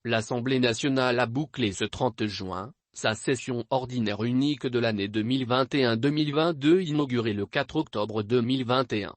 L'Assemblée nationale a bouclé ce 30 juin, sa session ordinaire unique de l'année 2021-2022 inaugurée le 4 octobre 2021.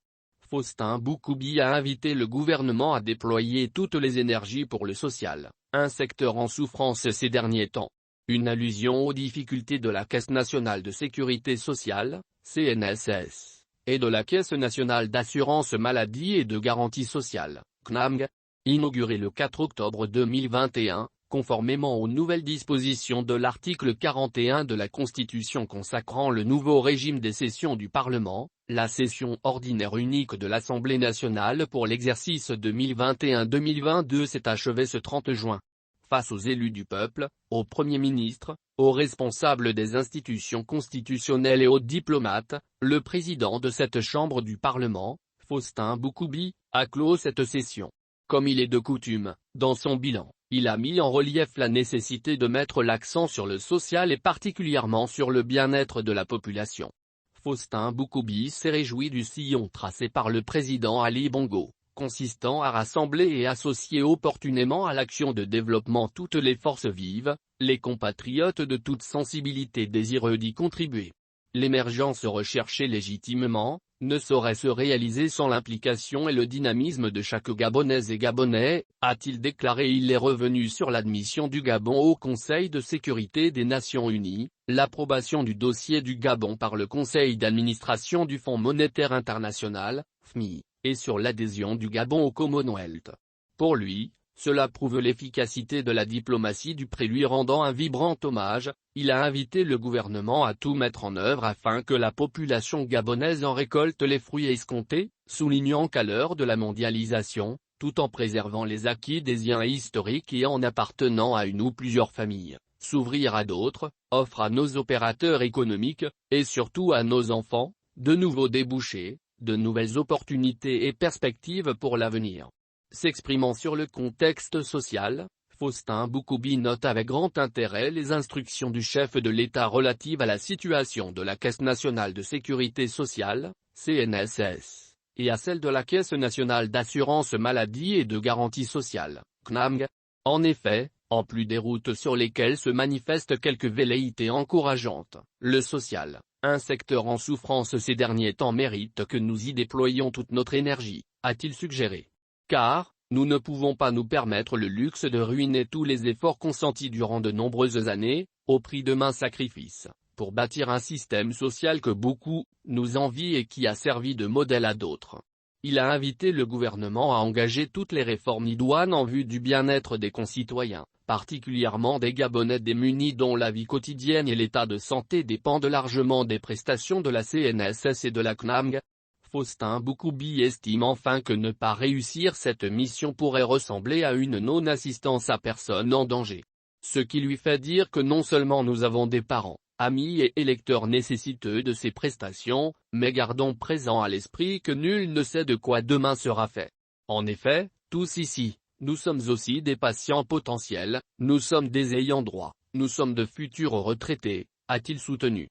Faustin Boukoubi a invité le gouvernement à déployer toutes les énergies pour le social, un secteur en souffrance ces derniers temps. Une allusion aux difficultés de la Caisse nationale de sécurité sociale, CNSS, et de la Caisse nationale d'assurance maladie et de garantie sociale, CNAMG, inaugurée le 4 octobre 2021, conformément aux nouvelles dispositions de l'article 41 de la Constitution consacrant le nouveau régime des sessions du Parlement. La session ordinaire unique de l'Assemblée nationale pour l'exercice 2021-2022 s'est achevée ce 30 juin. Face aux élus du peuple, au Premier ministre, aux responsables des institutions constitutionnelles et aux diplomates, le président de cette chambre du Parlement, Faustin Boukoubi, a clos cette session. Comme il est de coutume, dans son bilan, il a mis en relief la nécessité de mettre l'accent sur le social et particulièrement sur le bien-être de la population. Faustin Boukoubi s'est réjoui du sillon tracé par le président Ali Bongo, consistant à rassembler et associer opportunément à l'action de développement toutes les forces vives, les compatriotes de toute sensibilité désireux d'y contribuer. L'émergence recherchée légitimement, ne saurait se réaliser sans l'implication et le dynamisme de chaque Gabonaise et Gabonais, a-t-il déclaré. Il est revenu sur l'admission du Gabon au Conseil de sécurité des Nations Unies, l'approbation du dossier du Gabon par le Conseil d'administration du Fonds monétaire international, FMI, et sur l'adhésion du Gabon au Commonwealth. Pour lui, cela prouve l'efficacité de la diplomatie du pré. Lui rendant un vibrant hommage, il a invité le gouvernement à tout mettre en œuvre afin que la population gabonaise en récolte les fruits escomptés, soulignant qu'à l'heure de la mondialisation, tout en préservant les acquis des liens historiques et en appartenant à une ou plusieurs familles, s'ouvrir à d'autres, offre à nos opérateurs économiques, et surtout à nos enfants, de nouveaux débouchés, de nouvelles opportunités et perspectives pour l'avenir. S'exprimant sur le contexte social, Faustin Boukoubi note avec grand intérêt les instructions du chef de l'État relatives à la situation de la Caisse nationale de sécurité sociale, CNSS, et à celle de la Caisse nationale d'assurance maladie et de garantie sociale, CNAMG. En effet, en plus des routes sur lesquelles se manifestent quelques velléités encourageantes, le social, un secteur en souffrance ces derniers temps, mérite que nous y déployions toute notre énergie, a-t-il suggéré. Car, nous ne pouvons pas nous permettre le luxe de ruiner tous les efforts consentis durant de nombreuses années, au prix de maints sacrifices, pour bâtir un système social que beaucoup nous envient et qui a servi de modèle à d'autres. Il a invité le gouvernement à engager toutes les réformes idoines en vue du bien-être des concitoyens, particulièrement des Gabonais démunis dont la vie quotidienne et l'état de santé dépendent largement des prestations de la CNSS et de la CNAMG. Faustin Boukoubi estime enfin que ne pas réussir cette mission pourrait ressembler à une non-assistance à personne en danger. Ce qui lui fait dire que non seulement nous avons des parents, amis et électeurs nécessiteux de ces prestations, mais gardons présent à l'esprit que nul ne sait de quoi demain sera fait. En effet, tous ici, nous sommes aussi des patients potentiels, nous sommes des ayants droit, nous sommes de futurs retraités, a-t-il soutenu.